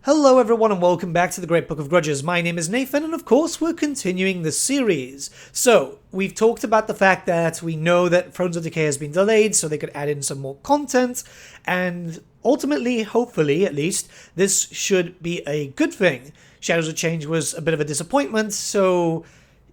Hello everyone and welcome back to the Great Book of Grudges. My name is Nathan and of course we're continuing the series. So, we've talked about the fact that we know that Thrones of Decay has been delayed so they could add in some more content, and ultimately, hopefully at least, this should be a good thing. Shadows of Change was a bit of a disappointment, so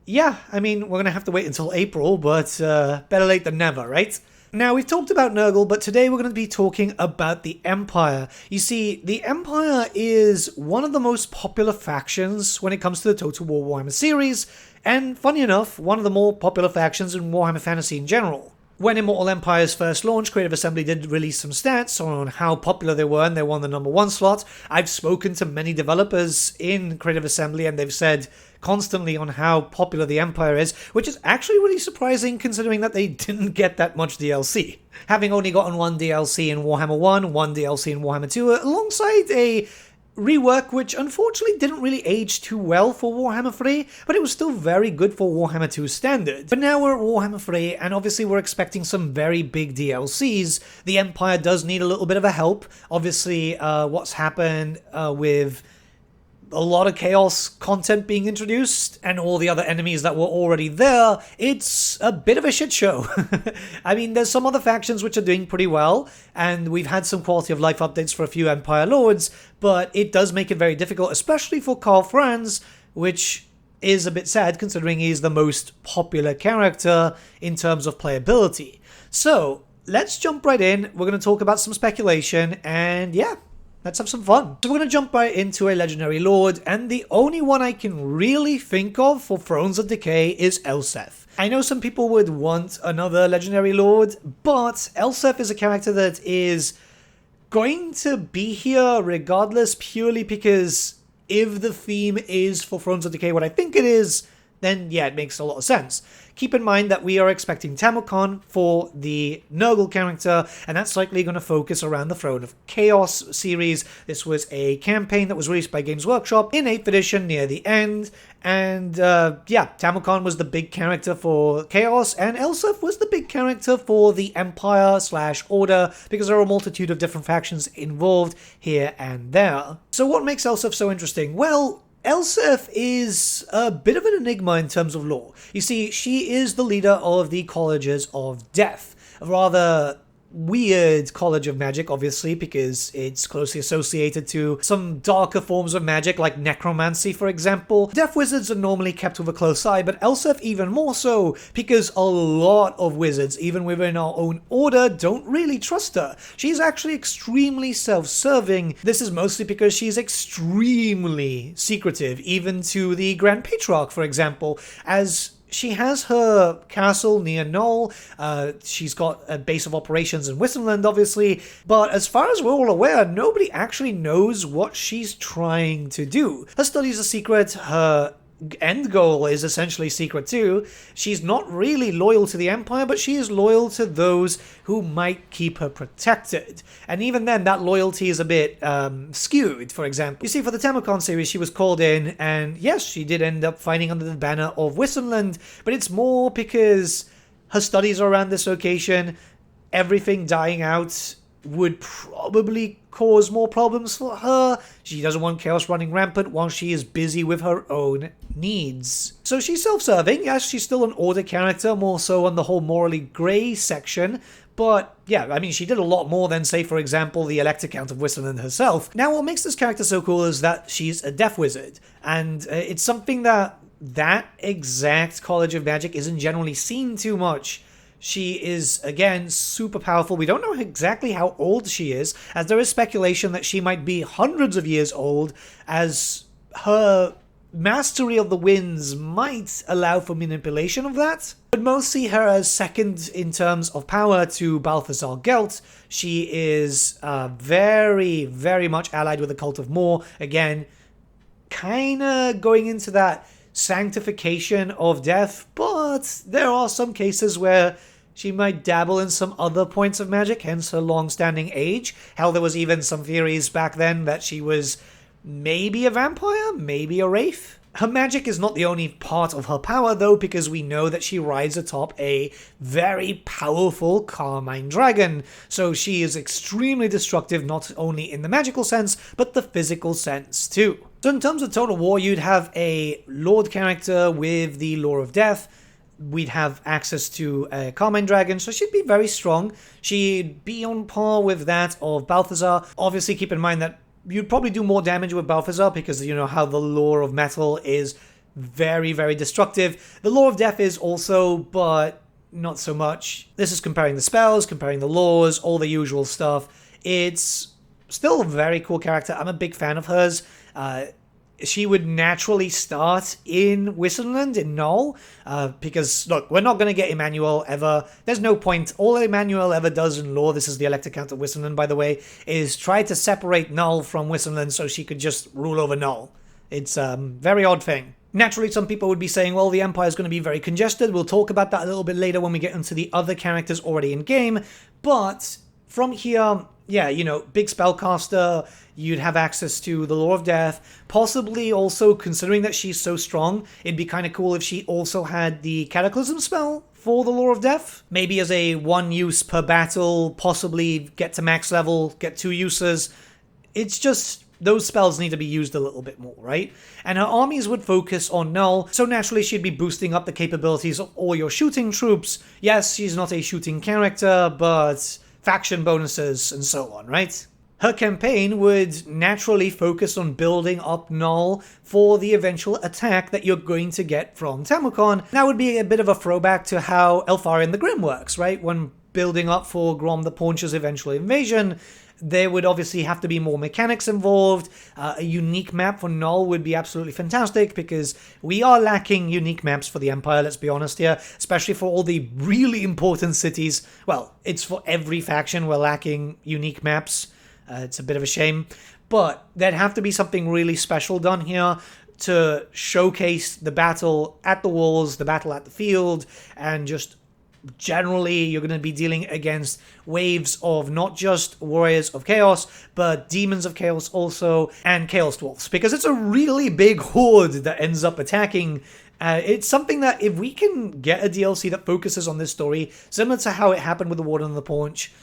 yeah, I mean, we're gonna have to wait until April, but better late than never, right? Now, we've talked about NURGLE, but today we're going to be talking about the Empire. You see, the Empire is one of the most popular factions when it comes to the Total War Warhammer series, and funny enough, one of the more popular factions in Warhammer Fantasy in general. When Immortal Empires first launched, Creative Assembly did release some stats on how popular they were, and they won the #1 slot. I've spoken to many developers in Creative Assembly, and they've said constantly on how popular the Empire is, which is actually really surprising considering that they didn't get that much DLC. Having only gotten one DLC in Warhammer 1, one DLC in Warhammer 2, alongside a rework which unfortunately didn't really age too well for Warhammer 3, but it was still very good for Warhammer 2 standard. But now we're at Warhammer 3, and obviously we're expecting some very big DLCs. The Empire does need a little bit of a help. Obviously, what's happened with a lot of chaos content being introduced and all the other enemies that were already there, it's a bit of a shit show. I mean, there's some other factions which are doing pretty well, and we've had some quality of life updates for a few Empire Lords, but it does make it very difficult, especially for Karl Franz, which is a bit sad considering he's the most popular character in terms of playability. So, let's jump right in. We're going to talk about some speculation, and yeah, let's have some fun. So we're going to jump right into a legendary lord, and the only one I can really think of for Thrones of Decay is Elseth. I know some people would want another legendary lord, but Elseth is a character that is going to be here regardless, purely because if the theme is for Thrones of Decay what I think it is, then yeah, it makes a lot of sense. Keep in mind that we are expecting TAMURKHAN for the NURGLE character, and that's likely going to focus around the Throne of Chaos series. This was a campaign that was released by Games Workshop in 8th edition near the end, and yeah, TAMURKHAN was the big character for Chaos, and Elseth was the big character for the Empire/Order, because there are a multitude of different factions involved here and there. So what makes Elseth so interesting? Well, Elseth is a bit of an enigma in terms of lore. You see, she is the leader of the Colleges of Death, a rather weird college of magic, obviously, because it's closely associated to some darker forms of magic, like necromancy, for example. Death wizards are normally kept with a close eye, but Elseth even more so, because a lot of wizards, even within our own order, don't really trust her. She's actually extremely self-serving. This is mostly because she's extremely secretive, even to the Grand Patriarch, for example, as she has her castle near Null, she's got a base of operations in Wissenland, obviously, but as far as we're all aware, nobody actually knows what she's trying to do. Her studies are secret, her end goal is essentially secret too. She's not really loyal to the Empire, but she is loyal to those who might keep her protected. And even then, that loyalty is a bit skewed, for example. You see, for the TAMURKHAN series, she was called in, and yes, she did end up fighting under the banner of Wissenland, but it's more because her studies are around this location. Everything dying out would probably cause more problems for her. She doesn't want chaos running rampant while she is busy with her own needs. So she's self-serving. Yes, she's still an order character, more so on the whole morally grey section, but yeah, I mean, she did a lot more than, say, for example, the Elector Count of Wissenland herself. Now, what makes this character so cool is that she's a death wizard, and it's something that exact College of Magic isn't generally seen too much. She is, again, super powerful. We don't know exactly how old she is, as there is speculation that she might be hundreds of years old, as her mastery of the winds might allow for manipulation of that. But most see her as second in terms of power to Balthazar Gelt. She is very, very much allied with the Cult of Vmore. Again, kinda going into that sanctification of death, but there are some cases where she might dabble in some other points of magic, hence her long-standing age. Hell, there was even some theories back then that she was maybe a vampire, maybe a wraith. Her magic is not the only part of her power, though, because we know that she rides atop a very powerful Carmine dragon. So she is extremely destructive, not only in the magical sense, but the physical sense, too. So in terms of Total War, you'd have a Lord character with the Lore of Death. We'd have access to a Carmine Dragon, so she'd be very strong. She'd be on par with that of Balthazar. Obviously, keep in mind that you'd probably do more damage with Balthazar because you know how the Lore of Metal is very, very destructive. The Lore of Death is also, but not so much. This is comparing the spells, comparing the laws, all the usual stuff. It's still a very cool character. I'm a big fan of hers. She would naturally start in Wissenland, in Null, because, look, we're not going to get Emmanuel ever. There's no point. All Emmanuel ever does in lore, this is the Elector Count of Wissenland, by the way, is try to separate Null from Wissenland so she could just rule over Null. It's a very odd thing. Naturally, some people would be saying, well, the Empire is going to be very congested. We'll talk about that a little bit later when we get into the other characters already in game. But from here, yeah, you know, big spellcaster, you'd have access to the Lore of Death, possibly also, considering that she's so strong, it'd be kind of cool if she also had the Cataclysm spell for the Lore of Death. Maybe as a one use per battle, possibly get to max level, get 2 uses. It's just, those spells need to be used a little bit more, right? And her armies would focus on Null, so naturally she'd be boosting up the capabilities of all your shooting troops. Yes, she's not a shooting character, but faction bonuses and so on, right? Her campaign would naturally focus on building up Null for the eventual attack that you're going to get from TAMURKHAN. That would be a bit of a throwback to how Eltharion the Grim works, right? When building up for Grom the Paunch's eventual invasion, there would obviously have to be more mechanics involved. A unique map for Null would be absolutely fantastic because we are lacking unique maps for the Empire, let's be honest here, especially for all the really important cities. Well, it's for every faction we're lacking unique maps. It's a bit of a shame, but there'd have to be something really special done here to showcase the battle at the walls, the battle at the field, and just generally you're going to be dealing against waves of not just warriors of chaos, but demons of chaos also, and chaos dwarfs, because it's a really big horde that ends up attacking. It's something that if we can get a DLC that focuses on this story, similar to how it happened with the Warden of the Paunch,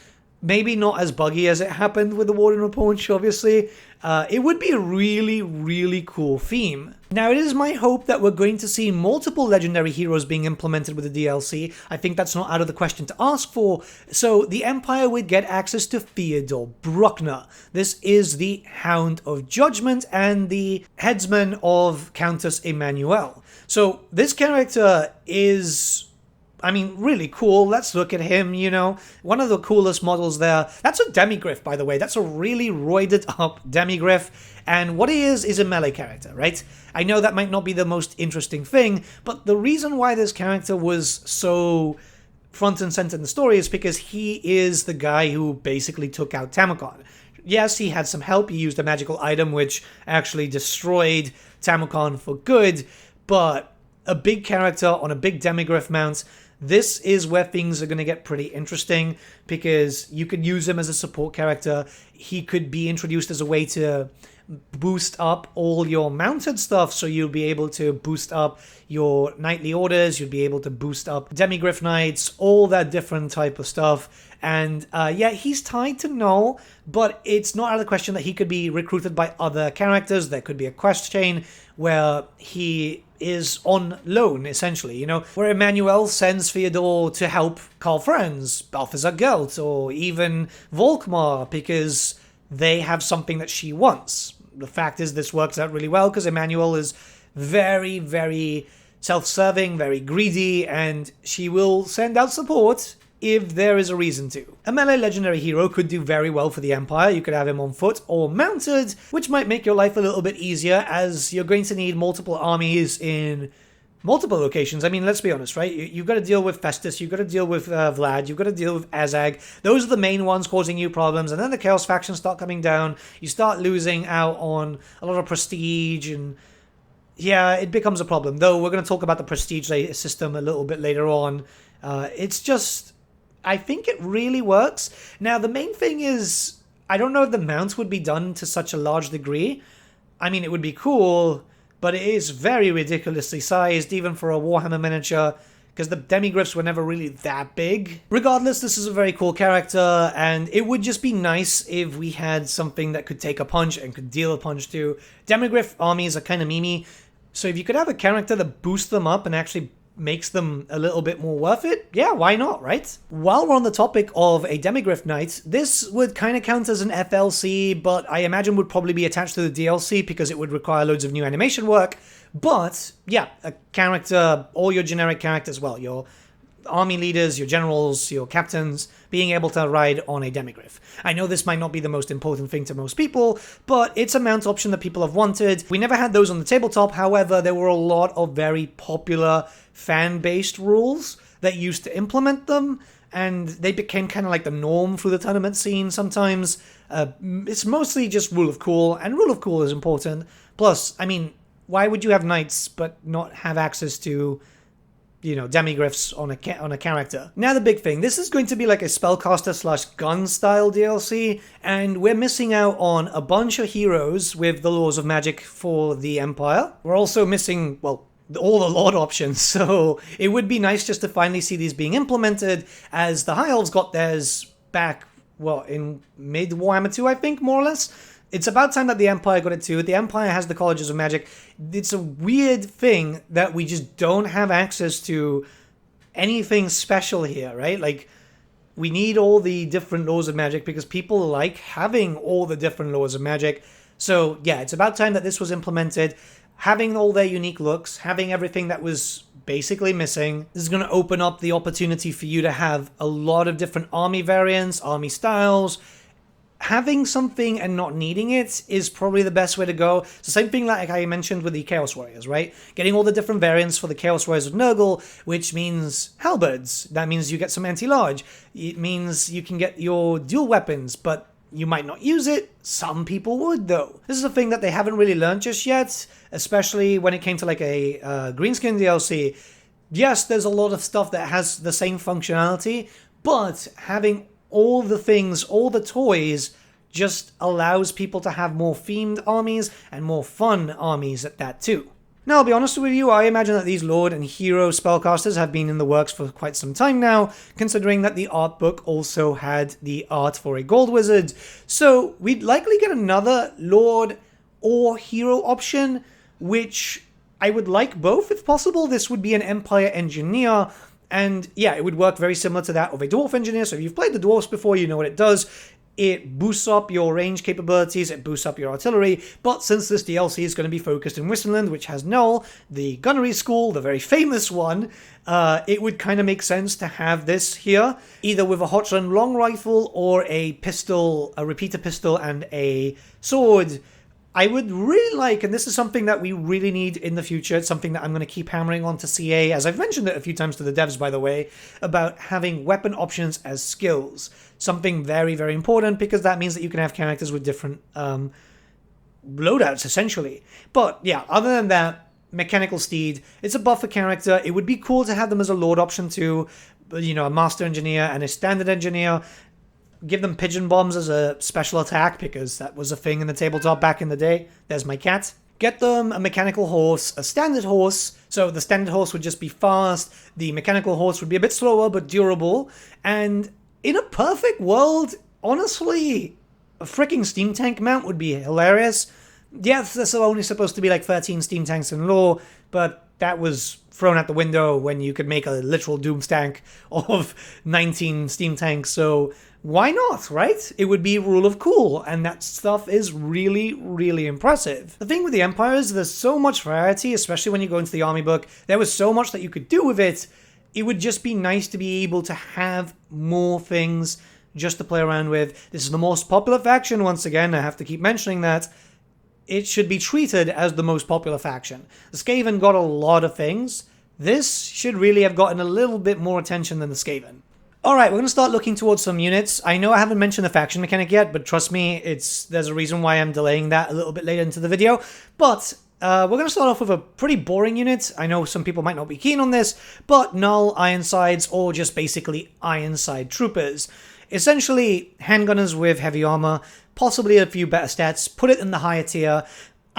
maybe not as buggy as it happened with the Warden of Paunch, obviously, it would be a really, really cool theme. Now, it is my hope that we're going to see multiple legendary heroes being implemented with the DLC. I think that's not out of the question to ask for. So, the Empire would get access to Theodore Bruckner. This is the Hound of Judgment and the headsman of Countess Emmanuel. So, this character is, I mean, really cool. Let's look at him, you know. One of the coolest models there. That's a demigryph, by the way. That's a really roided up demigryph. And what he is a melee character, right? I know that might not be the most interesting thing, but the reason why this character was so front and center in the story is because he is the guy who basically took out TAMURKHAN. Yes, he had some help. He used a magical item which actually destroyed TAMURKHAN for good, but a big character on a big demigryph mount. This is where things are going to get pretty interesting because you could use him as a support character. He could be introduced as a way to boost up all your mounted stuff, so you'll be able to boost up your knightly orders, you'll be able to boost up demigryph knights, all that different type of stuff. And yeah, he's tied to Null, but it's not out of the question that he could be recruited by other characters. There could be a quest chain where he is on loan, essentially, you know, where Emmanuel sends Theodore to help Karl Franz, Balthazar Gelt, or even Volkmar, because they have something that she wants. The fact is, this works out really well because Emmanuel is very, very self-serving, very greedy, and she will send out support if there is a reason to. A melee legendary hero could do very well for the Empire. You could have him on foot or mounted, which might make your life a little bit easier as you're going to need multiple armies in multiple locations. I mean, let's be honest, right? You've got to deal with Festus, you've got to deal with Vlad, you've got to deal with Azag. Those are the main ones causing you problems, and then the Chaos factions start coming down. You start losing out on a lot of prestige, and yeah, it becomes a problem. Though we're going to talk about the prestige system a little bit later on. It's just, I think it really works. Now, the main thing is, I don't know if the mounts would be done to such a large degree. I mean, it would be cool, but it is very ridiculously sized, even for a Warhammer miniature, because the demigryphs were never really that big. Regardless, this is a very cool character, and it would just be nice if we had something that could take a punch and could deal a punch too. Demigryph armies are kind of memey, so if you could have a character that boosts them up and actually makes them a little bit more worth it, yeah, why not, right? While we're on the topic of a Demigryph Knight, this would kind of count as an FLC, but I imagine would probably be attached to the DLC because it would require loads of new animation work. But yeah, a character, all your generic characters, well, your army leaders, your generals, your captains, being able to ride on a demigryph. I know this might not be the most important thing to most people, but it's a mount option that people have wanted. We never had those on the tabletop, however, there were a lot of very popular fan-based rules that used to implement them, and they became kind of like the norm through the tournament scene sometimes. It's mostly just rule of cool, and rule of cool is important. Plus, I mean, why would you have knights but not have access to, you know, demigryphs on a character? Now the big thing, this is going to be like a spellcaster slash gun style DLC, and we're missing out on a bunch of heroes with the laws of magic for the Empire. We're also missing, well, all the Lord options, so it would be nice just to finally see these being implemented, as the High Elves got theirs back, well, in mid-Warhammer 2, I think, more or less. It's about time that the Empire got it too. The Empire has the Colleges of Magic. It's a weird thing that we just don't have access to anything special here, right? Like, we need all the different laws of magic because people like having all the different laws of magic. So, yeah, it's about time that this was implemented. Having all their unique looks, having everything that was basically missing. This is going to open up the opportunity for you to have a lot of different army variants, army styles. Having something and not needing it is probably the best way to go. It's the same thing like I mentioned with the Chaos Warriors, right? Getting all the different variants for the Chaos Warriors of NURGLE, which means halberds. That means you get some anti-large. It means you can get your dual weapons, but you might not use it. Some people would, though. This is a thing that they haven't really learned just yet, especially when it came to like a Greenskin DLC. Yes, there's a lot of stuff that has the same functionality, but having all the things, all the toys, just allows people to have more themed armies and more fun armies at that too. Now, I'll be honest with you, I imagine that these Lord and Hero spellcasters have been in the works for quite some time now, considering that the art book also had the art for a Gold Wizard. So, we'd likely get another Lord or Hero option, which I would like both if possible. This would be an Empire Engineer, and yeah, it would work very similar to that of a Dwarf Engineer. So if you've played the Dwarfs before, you know what it does. It boosts up your range capabilities, it boosts up your artillery, but since this DLC is going to be focused in Wissenland, which has Null, the gunnery school, the very famous one, it would kind of make sense to have this here, either with a Hotchland long rifle or a pistol, a repeater pistol and a sword. I would really like, and this is something that we really need in the future, it's something that I'm going to keep hammering on to CA, as I've mentioned it a few times to the devs, by the way, about having weapon options as skills. Something very, very important, because that means that you can have characters with different loadouts, essentially. But yeah, other than that, Mechanical Steed, it's a buffer character. It would be cool to have them as a Lord option too, you know, a Master Engineer and a Standard Engineer. Give them pigeon bombs as a special attack, because that was a thing in the tabletop back in the day. There's my cat. Get them a mechanical horse, a standard horse. So the standard horse would just be fast. The mechanical horse would be a bit slower, but durable. And in a perfect world, honestly, a freaking steam tank mount would be hilarious. Yes, there's only supposed to be like 13 steam tanks in lore, but that was thrown out the window when you could make a literal doom tank of 19 steam tanks. So why not, right? It would be rule of cool, and that stuff is really, really impressive. The thing with the Empire is there's so much variety, especially when you go into the army book. There was so much that you could do with it. It would just be nice to be able to have more things just to play around with. This is the most popular faction, once again, I have to keep mentioning that. It should be treated as the most popular faction. The Skaven got a lot of things. This should really have gotten a little bit more attention than the Skaven. Alright, we're going to start looking towards some units. I know I haven't mentioned the faction mechanic yet, but trust me, there's a reason why I'm delaying that a little bit later into the video. But we're going to start off with a pretty boring unit. I know some people might not be keen on this, but Null, Ironsides, or just basically Ironide Troopers. Essentially, handgunners with heavy armor, possibly a few better stats, put it in the higher tier.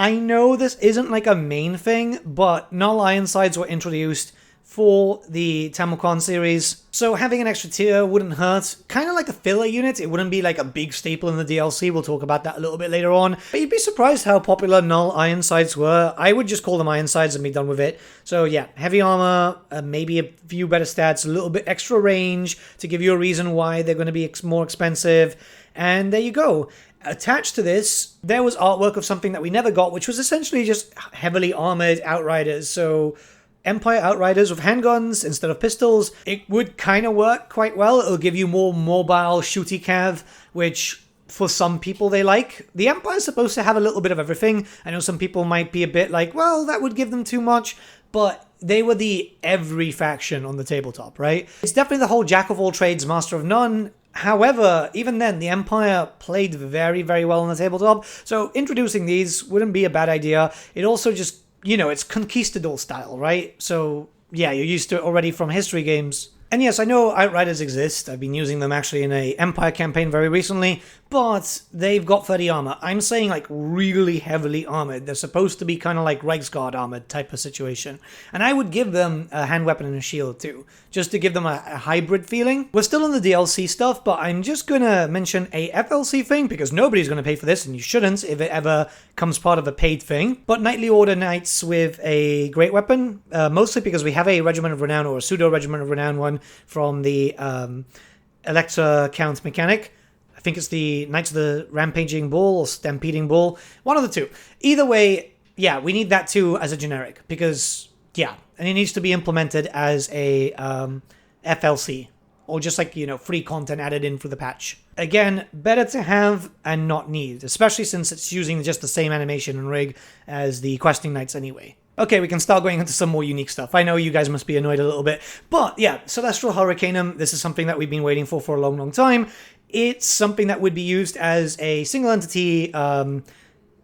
I know this isn't like a main thing, but null Ironsides were introduced for the TAMURKHAN series, so having an extra tier wouldn't hurt. Kind of like a filler unit, it wouldn't be like a big staple in the DLC, we'll talk about that a little bit later on, but you'd be surprised how popular null Ironsides were. I would just call them Ironsides and be done with it. So yeah, heavy armor, maybe a few better stats, a little bit extra range to give you a reason why they're going to be more expensive, and there you go. Attached to this, there was artwork of something that we never got, which was essentially just heavily armored Outriders, so Empire Outriders with handguns instead of pistols. It would kind of work quite well. It'll give you more mobile shooty cav, which for some people they like. The Empire's supposed to have a little bit of everything. I know some people might be a bit like, well, that would give them too much, but they were the every faction on the tabletop, right? It's definitely the whole jack of all trades, master of none. However, even then, the Empire played very, very well on the tabletop, so introducing these wouldn't be a bad idea. It also just, you know, it's conquistador style, right? So, yeah, you're used to it already from history games. And yes, I know Outriders exist. I've been using them actually in a Empire campaign very recently, but they've got 30 armor. I'm saying like really heavily armored. They're supposed to be kind of like Reichsguard armored type of situation. And I would give them a hand weapon and a shield too, just to give them a hybrid feeling. We're still on the DLC stuff, but I'm just gonna mention a FLC thing because nobody's gonna pay for this, and you shouldn't if it ever comes part of a paid thing. But Knightly Order Knights with a great weapon, mostly because we have a Regiment of Renown or a pseudo Regiment of Renown one from the Elector Count mechanic. I think it's the Knights of the Rampaging Bull or Stampeding Bull. One of the two. Either way, yeah, we need that too as a generic because, yeah, and it needs to be implemented as a FLC or just like, you know, free content added in for the patch. Again, better to have and not need, especially since it's using just the same animation and rig as the Questing Knights anyway. Okay, we can start going into some more unique stuff. I know you guys must be annoyed a little bit, but yeah, Celestial Hurricaneum, this is something that we've been waiting for a long, long time. It's something that would be used as a single entity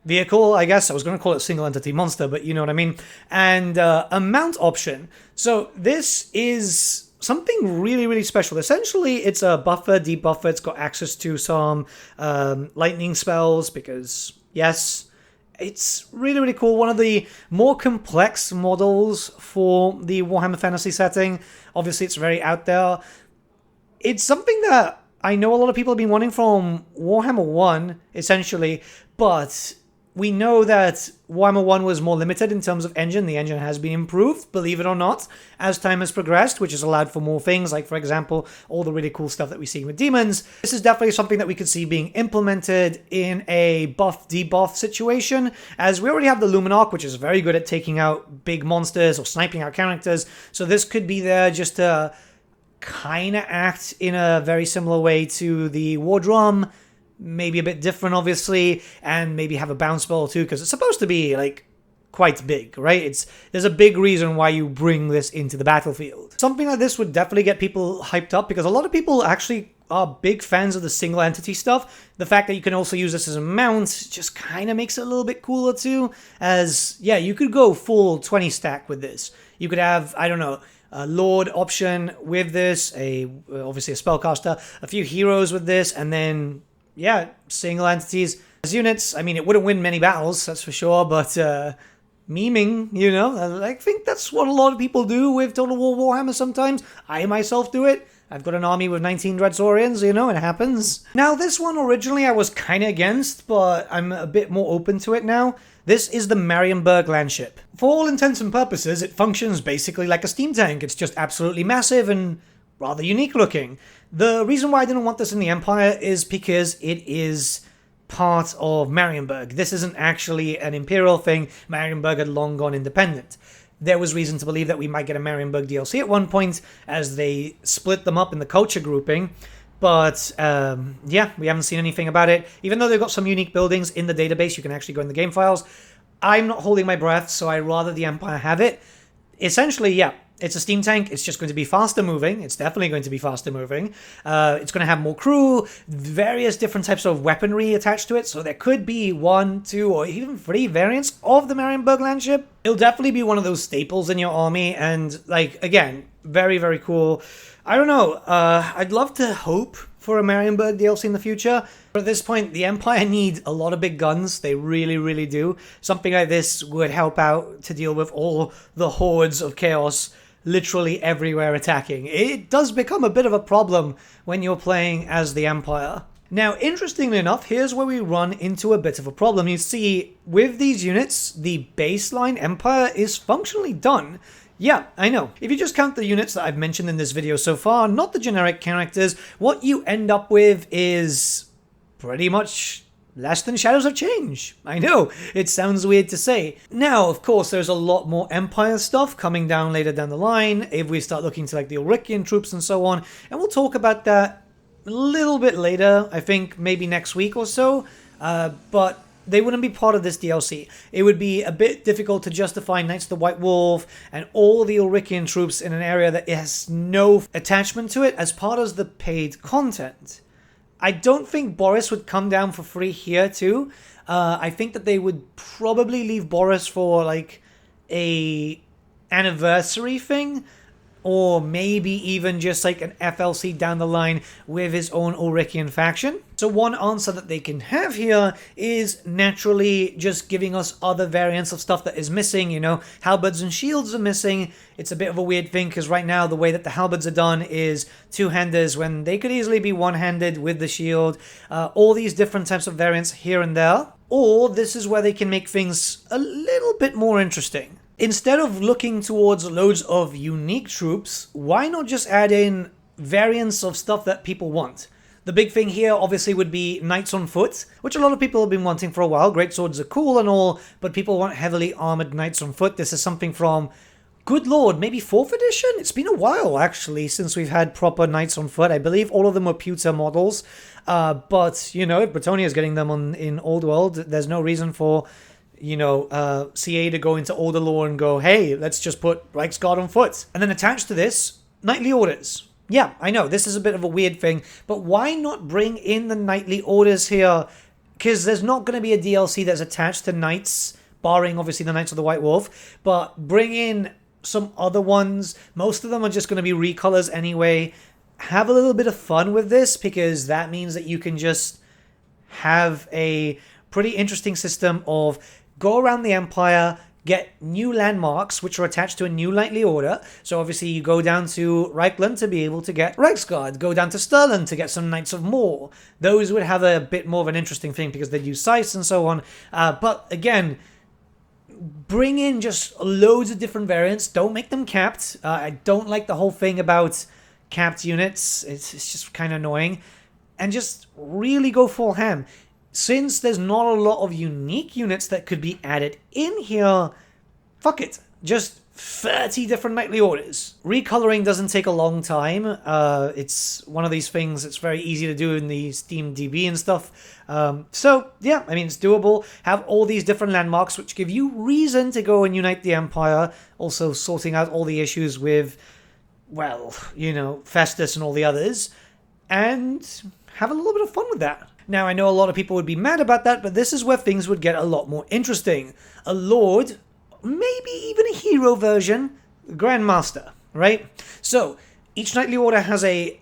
vehicle, I guess. I was going to call it single entity monster, but you know what I mean. And a mount option. So this is something really, really special. Essentially, it's a buffer, debuffer. It's got access to some lightning spells because, yes, it's really, really cool. One of the more complex models for the Warhammer Fantasy setting. Obviously, it's very out there. It's something that I know a lot of people have been wanting from Warhammer 1, essentially, but we know that Warhammer 1 was more limited in terms of engine. The engine has been improved, believe it or not, as time has progressed, which has allowed for more things, like, for example, all the really cool stuff that we see with demons. This is definitely something that we could see being implemented in a buff-debuff situation, as we already have the Luminarch, which is very good at taking out big monsters or sniping out characters, so this could be there just to kind of act in a very similar way to the War Drum, maybe a bit different, obviously, and maybe have a bounce spell too, because it's supposed to be, like, quite big, right? There's a big reason why you bring this into the battlefield. Something like this would definitely get people hyped up, because a lot of people actually are big fans of the single entity stuff. The fact that you can also use this as a mount just kind of makes it a little bit cooler too, as, yeah, you could go full 20 stack with this. You could have, I don't know, a Lord option with this, obviously a spellcaster, a few heroes with this, and then, yeah, single entities as units. I mean, it wouldn't win many battles, that's for sure, but memeing, you know, I think that's what a lot of people do with Total War Warhammer sometimes. I myself do it. I've got an army with 19 Dreadsaurians, you know, it happens. Now, this one originally I was kind of against, but I'm a bit more open to it now. This is the Marburg Landship. For all intents and purposes, it functions basically like a steam tank. It's just absolutely massive and rather unique looking. The reason why I didn't want this in the Empire is because it is part of Marburg. This isn't actually an Imperial thing. Marburg had long gone independent. There was reason to believe that we might get a Marburg DLC at one point, as they split them up in the culture grouping. But, yeah, we haven't seen anything about it. Even though they've got some unique buildings in the database, you can actually go in the game files. I'm not holding my breath, so I'd rather the Empire have it. Essentially, yeah, it's a steam tank. It's just going to be faster moving. It's definitely going to be faster moving. It's going to have more crew, various different types of weaponry attached to it. So there could be 1, 2, or even 3 variants of the Marburg Landship. It'll definitely be one of those staples in your army. And, like, again, Very, very cool. I don't know. I'd love to hope for a Marienburg DLC in the future. But at this point, the Empire need a lot of big guns. They really, really do. Something like this would help out to deal with all the hordes of chaos literally everywhere attacking. It does become a bit of a problem when you're playing as the Empire. Now, interestingly enough, here's where we run into a bit of a problem. You see, with these units, the baseline Empire is functionally done. Yeah, I know. If you just count the units that I've mentioned in this video so far, not the generic characters, what you end up with is pretty much less than Shadows of Change. I know, it sounds weird to say. Now, of course, there's a lot more Empire stuff coming down later down the line, if we start looking to like the Ulrichian troops and so on, and we'll talk about that a little bit later, I think maybe next week or so, but they wouldn't be part of this DLC. It would be a bit difficult to justify Knights of the White Wolf and all the Ulrichian troops in an area that has no attachment to it as part of the paid content. I don't think Boris would come down for free here too. I think that they would probably leave Boris for like a anniversary thing, or maybe even just like an FLC down the line with his own Ulrichian faction. So one answer that they can have here is naturally just giving us other variants of stuff that is missing. You know, halberds and shields are missing. It's a bit of a weird thing because right now the way that the halberds are done is two-handers when they could easily be one-handed with the shield. All these different types of variants here and there. Or this is where they can make things a little bit more interesting. Instead of looking towards loads of unique troops, why not just add in variants of stuff that people want? The big thing here obviously would be Knights on Foot, which a lot of people have been wanting for a while. Great swords are cool and all, but people want heavily armored Knights on Foot. This is something from, good lord, maybe 4th edition? It's been a while actually since we've had proper Knights on Foot. I believe all of them were pewter models, but you know, if Bretonnia is getting them in Old World, there's no reason for CA to go into older lore and go, hey, let's just put Reichsguard on foot. And then attached to this, Knightly Orders. Yeah, I know, this is a bit of a weird thing, but why not bring in the Knightly Orders here? Because there's not going to be a DLC that's attached to Knights, barring obviously the Knights of the White Wolf, but bring in some other ones. Most of them are just going to be recolors anyway. Have a little bit of fun with this, because that means that you can just have a pretty interesting system of go around the Empire, get new landmarks which are attached to a new Knightly Order. So obviously you go down to Reichland to be able to get Reichsguard, go down to Stirland to get some Knights of More. Those would have a bit more of an interesting thing because they'd use Scythes and so on. But again, bring in just loads of different variants. Don't make them capped. I don't like the whole thing about capped units. It's just kind of annoying. And just really go full ham. Since there's not a lot of unique units that could be added in here, fuck it. Just 30 different Knightly Orders. Recoloring doesn't take a long time. It's one of these things that's very easy to do in the Steam DB and stuff. So, yeah, I mean, it's doable. Have all these different landmarks which give you reason to go and unite the Empire. Also sorting out all the issues with, well, you know, Festus and all the others. And have a little bit of fun with that. Now, I know a lot of people would be mad about that, but this is where things would get a lot more interesting. A Lord, maybe even a hero version, Grandmaster, right? So, each Knightly Order has a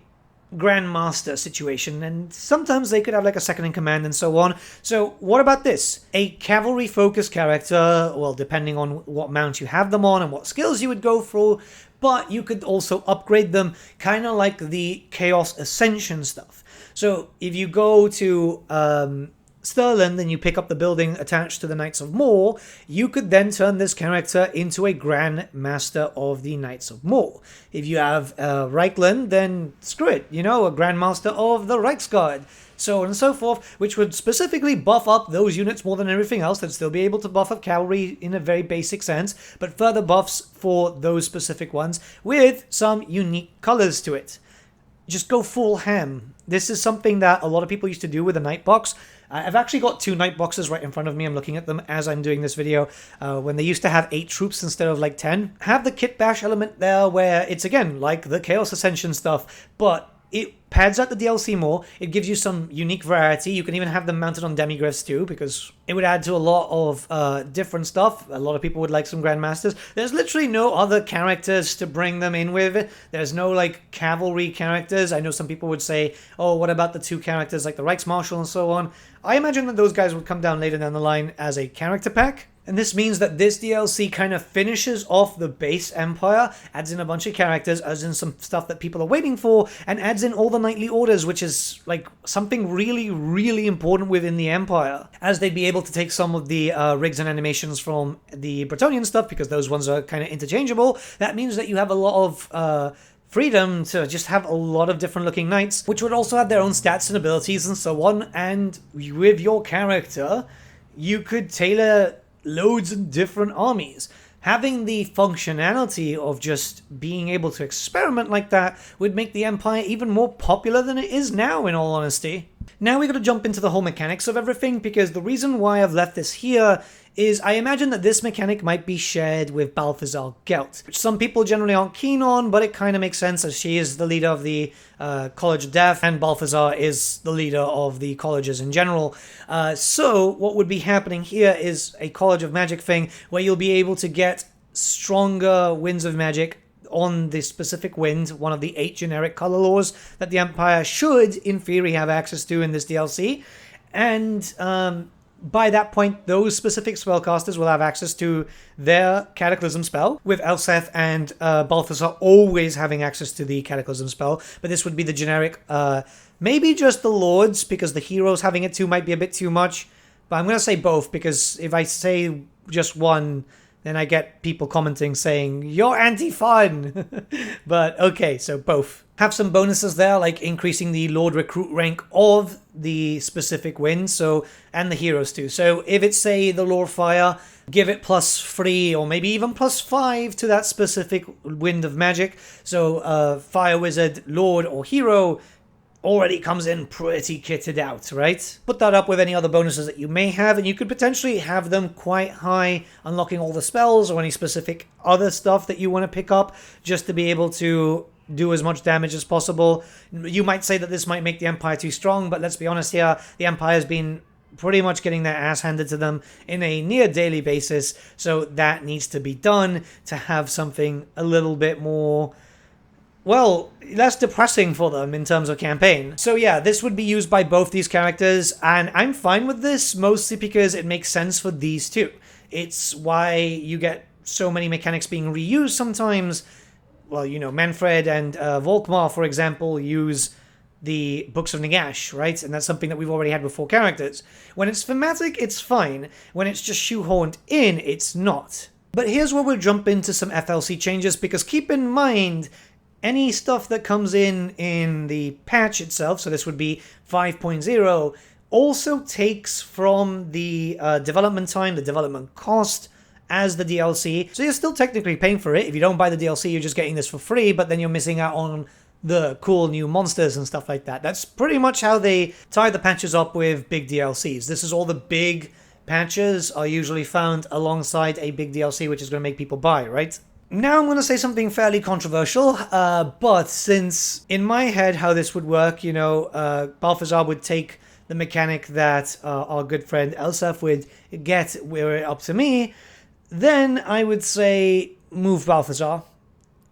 Grandmaster situation, and sometimes they could have like a second-in-command and so on. So, what about this? A cavalry-focused character, well, depending on what mount you have them on and what skills you would go through, but you could also upgrade them, kind of like the Chaos Ascension stuff. So if you go to Stirland and you pick up the building attached to the Knights of More, you could then turn this character into a Grand Master of the Knights of More. If you have Reichland, then screw it, you know, a Grand Master of the Reichsguard, so on and so forth, which would specifically buff up those units more than everything else. They'd still be able to buff up cavalry in a very basic sense, but further buffs for those specific ones with some unique colors to it. Just go full ham. This is something that a lot of people used to do with a Knight box. I've actually got 2 Knight boxes right in front of me. I'm looking at them as I'm doing this video. When they used to have 8 troops instead of like 10. Have the kit bash element there where it's again like the Chaos Ascension stuff, but it pads out the DLC more. It gives you some unique variety. You can even have them mounted on demigryphs too, because it would add to a lot of different stuff. A lot of people would like some Grandmasters. There's literally no other characters to bring them in with. There's no, like, cavalry characters. I know some people would say, oh, what about the 2 characters like the Reichsmarschall and so on? I imagine that those guys would come down later down the line as a character pack. And this means that this DLC kind of finishes off the base Empire, adds in a bunch of characters, adds in some stuff that people are waiting for, and adds in all the knightly orders, which is, like, something really, really important within the Empire. As they'd be able to take some of the rigs and animations from the Bretonnian stuff, because those ones are kind of interchangeable, that means that you have a lot of freedom to just have a lot of different looking knights, which would also have their own stats and abilities and so on, and with your character, you could tailor loads of different armies. Having the functionality of just being able to experiment like that would make the Empire even more popular than it is now, in all honesty. Now we got to jump into the whole mechanics of everything, because the reason why I've left this here is I imagine that this mechanic might be shared with Balthazar Gelt, which some people generally aren't keen on, but it kind of makes sense as she is the leader of the College of Death, and Balthazar is the leader of the colleges in general. So what would be happening here is a College of Magic thing, where you'll be able to get stronger winds of magic on the specific wind, one of the 8 generic color laws that the Empire should, in theory, have access to in this DLC. And by that point, those specific spellcasters will have access to their Cataclysm spell, with Elseth and Balthazar always having access to the Cataclysm spell. But this would be the generic, maybe just the Lords, because the heroes having it too might be a bit too much. But I'm going to say both, because if I say just one, then I get people commenting saying, you're anti-fun! But okay, so both. Have some bonuses there, like increasing the Lord Recruit rank of the specific win, and the heroes too. So if it's, say, the Lord Fire, give it +3 or maybe even +5 to that specific wind of magic. So Fire Wizard, Lord, or Hero already comes in pretty kitted out, right? Put that up with any other bonuses that you may have, and you could potentially have them quite high, unlocking all the spells or any specific other stuff that you want to pick up, just to be able to do as much damage as possible. You might say that this might make the Empire too strong, but let's be honest here, the Empire's been pretty much getting their ass handed to them in a near daily basis, so that needs to be done to have something a little bit more, well, less depressing for them in terms of campaign. So yeah, this would be used by both these characters, and I'm fine with this, mostly because it makes sense for these two. It's why you get so many mechanics being reused sometimes. Well, you know, Manfred and Volkmar, for example, use the Books of Nagash, right? And that's something that we've already had with 4 characters. When it's thematic, it's fine. When it's just shoehorned in, it's not. But here's where we'll jump into some FLC changes, because keep in mind, any stuff that comes in the patch itself, so this would be 5.0, also takes from the development time, the development cost, as the DLC. So you're still technically paying for it. If you don't buy the DLC, you're just getting this for free, but then you're missing out on the cool new monsters and stuff like that. That's pretty much how they tie the patches up with big DLCs. This is all the big patches are usually found alongside a big DLC, which is going to make people buy, right? Now I'm going to say something fairly controversial, but since in my head how this would work, you know, Balthazar would take the mechanic that our good friend Elsa would get, were it up to me, then I would say move Balthazar,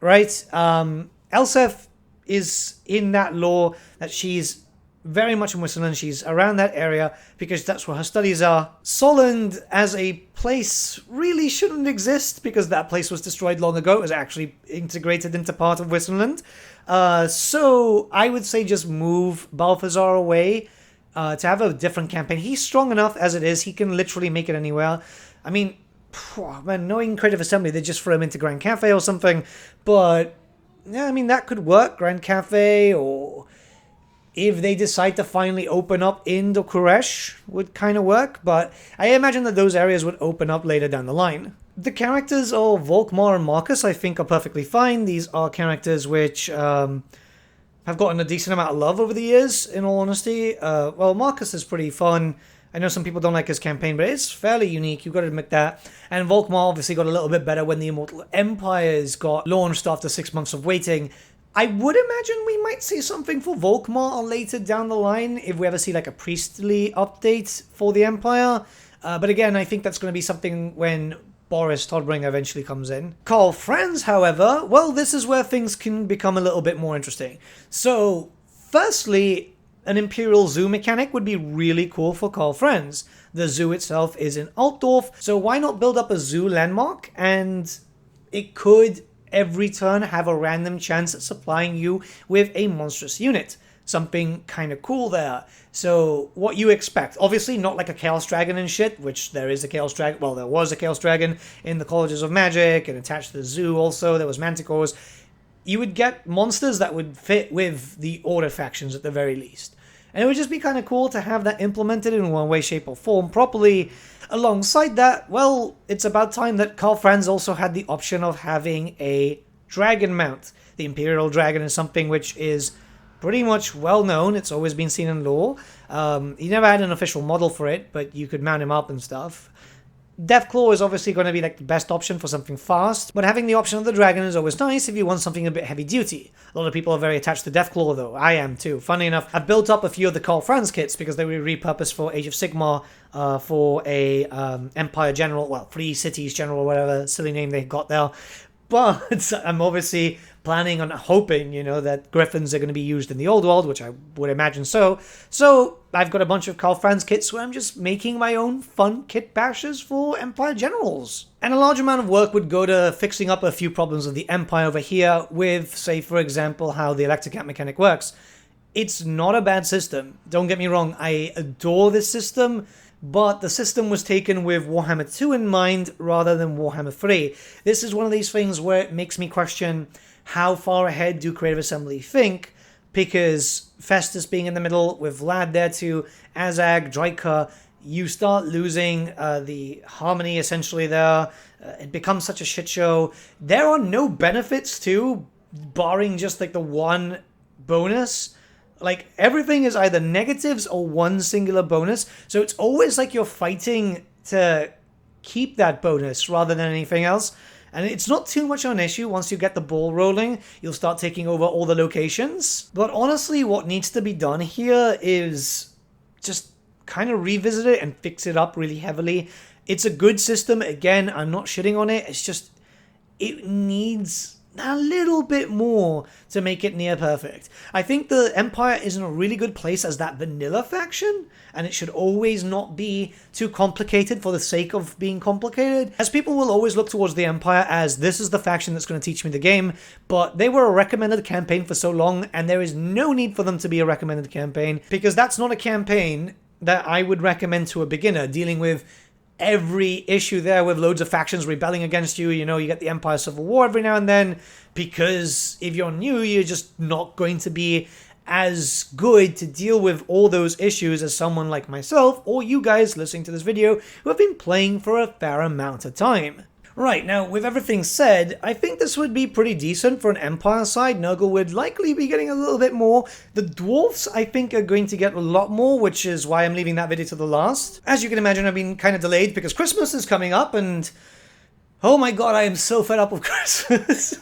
right? Elseth is in that lore that she's very much in Switzerland. She's around that area because that's where her studies are. Solent as a place really shouldn't exist because that place was destroyed long ago. It was actually integrated into part of Switzerland. So I would say just move Balthazar away to have a different campaign. He's strong enough as it is. He can literally make it anywhere. I mean, man, knowing Creative Assembly, they just throw him into Grand Cafe or something. But, yeah, I mean, that could work. Grand Cafe, or if they decide to finally open up in Dokuresh, would kind of work. But I imagine that those areas would open up later down the line. The characters of Volkmar and Marcus, I think, are perfectly fine. These are characters which have gotten a decent amount of love over the years, in all honesty. Well, Marcus is pretty fun. I know some people don't like his campaign, but it's fairly unique, you've got to admit that. And Volkmar obviously got a little bit better when the Immortal Empires got launched after 6 months of waiting. I would imagine we might see something for Volkmar later down the line if we ever see like a priestly update for the Empire. But again, I think that's going to be something when Boris Todbringer eventually comes in. Karl Franz, however, well, this is where things can become a little bit more interesting. So, firstly, an Imperial Zoo mechanic would be really cool for Karl Franz. The zoo itself is in Altdorf, so why not build up a zoo landmark, and it could every turn have a random chance at supplying you with a monstrous unit. Something kind of cool there. So, what you expect. Obviously, not like a Chaos Dragon and shit, which there is a Chaos Dragon. Well, there was a Chaos Dragon in the Colleges of Magic, and attached to the zoo also, there was Manticores. You would get monsters that would fit with the Order factions at the very least. And it would just be kind of cool to have that implemented in one way, shape, or form properly. Alongside that, well, it's about time that Karl Franz also had the option of having a dragon mount. The Imperial Dragon is something which is pretty much well known. It's always been seen in lore. He never had an official model for it, but you could mount him up and stuff. Deathclaw is obviously going to be like the best option for something fast, but having the option of the dragon is always nice if you want something a bit heavy duty. A lot of people are very attached to Deathclaw though. I am too. Funny enough, I've built up a few of the Karl Franz kits because they were repurposed for Age of Sigmar for a Empire General, well, Free Cities General, whatever silly name they got there. But I'm obviously planning on hoping, that Griffins are going to be used in the old world, which I would imagine so. So I've got a bunch of Karl Franz kits where I'm just making my own fun kit bashes for Empire Generals. And a large amount of work would go to fixing up a few problems of the Empire over here with, say, for example, how the Electrocamp mechanic works. It's not a bad system. Don't get me wrong, I adore this system. But the system was taken with Warhammer 2 in mind rather than Warhammer 3. This is one of these things where it makes me question how far ahead do Creative Assembly think, because Festus being in the middle with Vlad there too, Azag, Draika, you start losing the harmony essentially there. It becomes such a shit show. There are no benefits too, barring just like the one bonus. Like, everything is either negatives or one singular bonus, so it's always like you're fighting to keep that bonus rather than anything else. And it's not too much of an issue once you get the ball rolling. You'll start taking over all the locations. But honestly, what needs to be done here is just kind of revisit it and fix it up really heavily. It's a good system. Again, I'm not shitting on it. It's just, it needs a little bit more to make it near perfect. I think the Empire is in a really good place as that vanilla faction, and it should always not be too complicated for the sake of being complicated, as people will always look towards the Empire as this is the faction that's going to teach me the game, but they were a recommended campaign for so long, and there is no need for them to be a recommended campaign, because that's not a campaign that I would recommend to a beginner, dealing with every issue there with loads of factions rebelling against you. You get the Empire Civil War every now and then, because if you're new, you're just not going to be as good to deal with all those issues as someone like myself, or you guys listening to this video who have been playing for a fair amount of time. Right, now, with everything said, I think this would be pretty decent for an Empire side. Nurgle would likely be getting a little bit more. The Dwarfs, I think, are going to get a lot more, which is why I'm leaving that video to the last. As you can imagine, I've been kind of delayed because Christmas is coming up, and oh my god, I am so fed up with Christmas.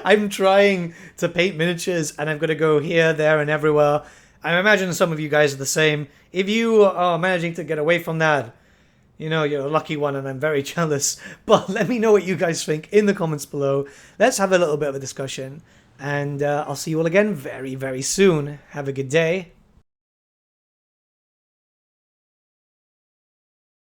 I'm trying to paint miniatures, and I've got to go here, there, and everywhere. I imagine some of you guys are the same. If you are managing to get away from that, you're a lucky one, and I'm very jealous. But let me know what you guys think in the comments below. Let's have a little bit of a discussion. And I'll see you all again very, very soon. Have a good day.